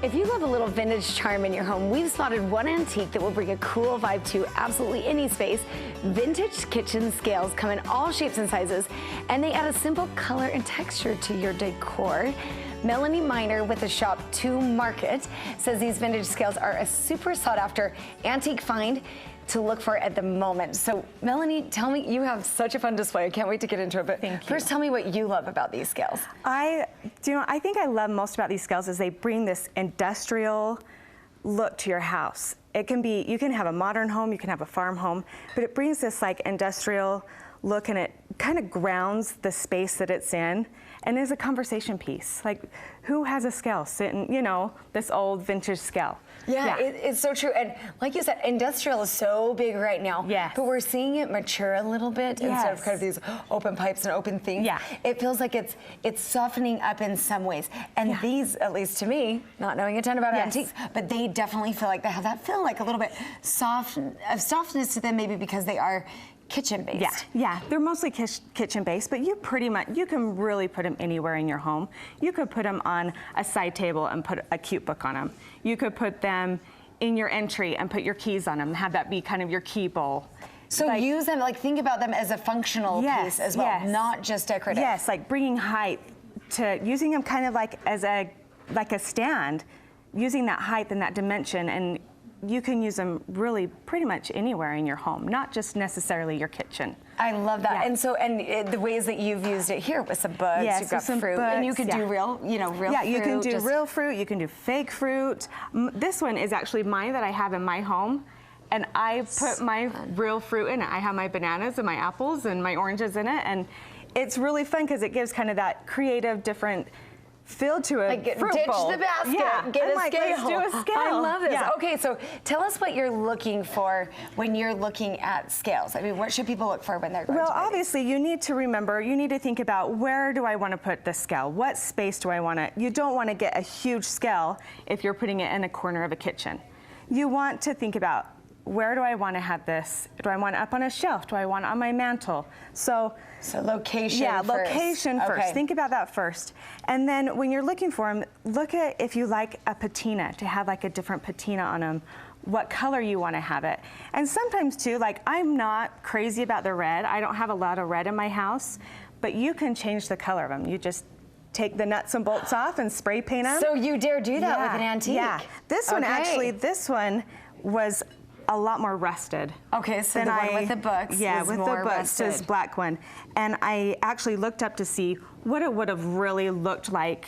If you love a little vintage charm in your home, we've spotted one antique that will bring a cool vibe to absolutely any space. Vintage kitchen scales come in all shapes and sizes, and they add a simple color and texture to your decor. Melanie Miner with the Shop to Market says these vintage scales are a super sought after antique find to look for at the moment. So Melanie, tell me, you have such a fun display. I can't wait to get into it, but first tell me what you love about these scales. I think I love most about these scales is they bring this industrial look to your house. It can be, you can have a modern home, you can have a farm home, but it brings this like industrial look and it kind of grounds the space that it's in and is a conversation piece. Like, who has a scale sitting, you know, this old vintage scale? Yeah. It's so true. And like you said, industrial is so big right now. Yes. But we're seeing it mature a little bit instead of kind of these open pipes and open things. Yeah. It feels like it's softening up in some ways. And these, at least to me, not knowing a ton about antiques, but they definitely feel like they have that feel like a little bit softness to them, maybe because they are kitchen-based. Yeah, they're mostly kitchen-based, but you can really put them anywhere in your home. You could put them on a side table and put a cute book on them. You could put them in your entry and put your keys on them, have that be kind of your key bowl. So like, use them, like think about them as a functional piece as well, not just decorative. Yes, like bringing height to using them kind of like as a stand, using that height and that dimension, and you can use them really pretty much anywhere in your home, not just necessarily your kitchen. I love that. And so, and the ways that you've used it here with some bugs, you've got some fruit, and you could do real, real fruit. Yeah, you can do real fruit, you can do fake fruit. This one is actually mine that I have in my home, and I put my real fruit in it. I have my bananas and my apples and my oranges in it, and it's really fun because it gives kind of that creative, different feel to it. Like ditch the basket, get a scale. Let's do a scale. I love this. Okay, so tell us what you're looking for when you're looking at scales. I mean, what should people look for when they're going to buy obviously, you need to remember, you need to think about where do I want to put the scale? What space do I want to? You don't want to get a huge scale if you're putting it in a corner of a kitchen. You want to think about, where do I want to have this? Do I want it up on a shelf? Do I want it on my mantle? So location first. Location first. Think about that first. And then when you're looking for them, look at if you like a patina, to have like a different patina on them, what color you want to have it. And sometimes too, like I'm not crazy about the red. I don't have a lot of red in my house, but you can change the color of them. You just take the nuts and bolts off and spray paint them. So you dare do that with an antique? Yeah. This one actually, this one was a lot more rusted. Okay, so the one with the books is with more the books rusted. is black one. And I actually looked up to see what it would have really looked like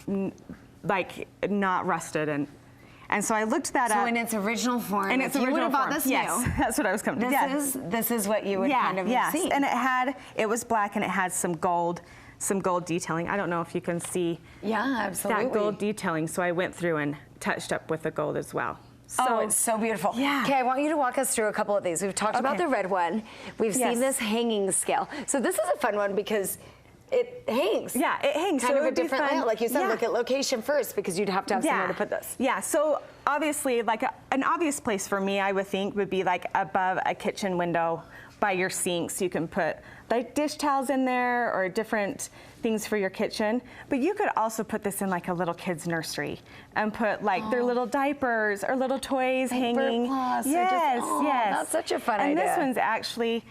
not rusted. And so I looked that up. So in its original form, in its original form, bought this yes, that's what I was coming to. This is what you would kind of see. And it was black and it had some gold detailing. I don't know if you can see that gold detailing. So I went through and touched up with the gold as well. So, it's so beautiful. Yeah. Okay, I want you to walk us through a couple of these. We've talked about the red one. We've seen this hanging scale. So this is a fun one because it hangs. Yeah, it hangs. Kind of a different layout. Like you said, look at location first because you'd have to have somewhere to put this. Yeah, so obviously like an obvious place for me, I would think, would be like above a kitchen window by your sink. So you can put like dish towels in there or different things for your kitchen. But you could also put this in like a little kid's nursery and put like their little diapers or little toys hanging. Yes. That's such a fun idea. And this one's actually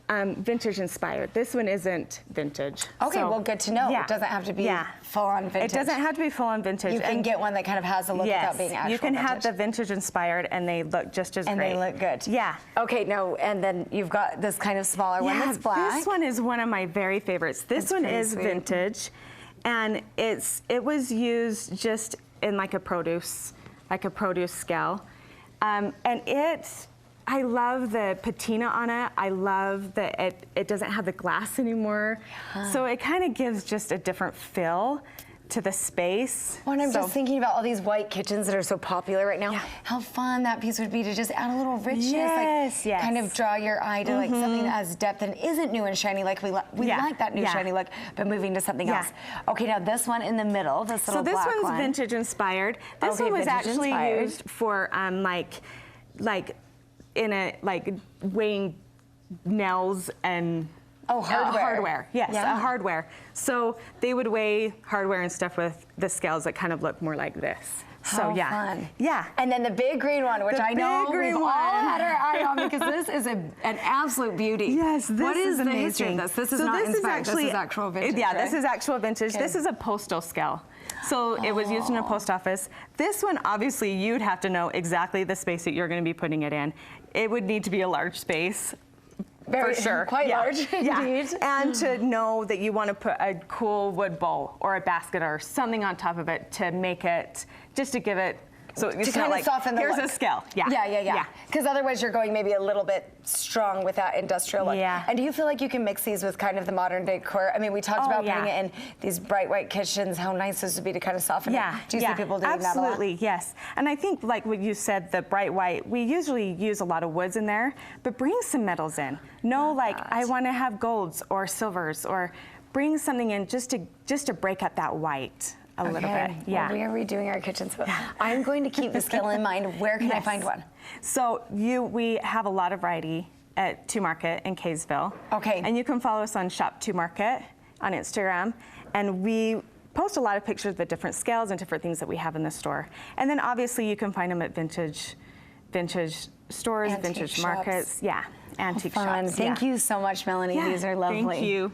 vintage inspired. This one isn't vintage. Okay, well, good to know. It doesn't have to be full on vintage. It doesn't have to be full on vintage. You can get one that kind of has a look without being actual you can vintage. have the vintage inspired and they look just as great. And they look good. Yeah. Okay, and then you've got this kind of smaller one that's black. This one is one of my very favorites. This one is vintage, and it was used just in like a produce scale, and I love the patina on it. I love that it doesn't have the glass anymore. So it kind of gives just a different feel to the space. Well, and I'm just thinking about all these white kitchens that are so popular right now. How fun that piece would be to just add a little richness, kind of draw your eye to like something that has depth and isn't new and shiny like we like that new shiny look, but moving to something else. Okay, now this one in the middle, this little black one. So this one's vintage inspired. This one was actually used for like in a weighing nails and hardware. Yes, a hardware. So they would weigh hardware and stuff with the scales that kind of look more like this. So yeah, fun. yeah. And then the big green one, which I know we've all had our eye on because this is an absolute beauty. Yes, this what is amazing. The history of this? This is not inspired. This is actual vintage. Yeah, right? this is actual vintage. Okay. This is a postal scale. So it was used in a post office. This one, obviously, you'd have to know exactly the space that you're going to be putting it in. It would need to be a large space. Very, for sure. Quite large, indeed. And to know that you want to put a cool wood bowl or a basket or something on top of it to make it, just to give it, so it's to not kind like, of soften the here's look. a scale. Yeah. Because otherwise you're going maybe a little bit strong with that industrial look. Yeah. And do you feel like you can mix these with kind of the modern decor? I mean, we talked about putting it in these bright white kitchens, how nice this would be to kind of soften it. Do you see people doing that a lot? Absolutely, yes. And I think like what you said, the bright white, we usually use a lot of woods in there, but bring some metals in. No, like I want to have golds or silvers, or bring something in just to break up that white a little bit. Well, we are redoing our kitchen, so I'm going to keep the scale in mind. Where can I find one? So we have a lot of variety at 2 Market in Kaysville. Okay. And you can follow us on Shop 2 Market on Instagram, and we post a lot of pictures of the different scales and different things that we have in the store. And then obviously you can find them at vintage stores, Antique vintage shops. markets. Yeah, antique Fun. shops. Thank you so much, Melanie. These are lovely. Thank you.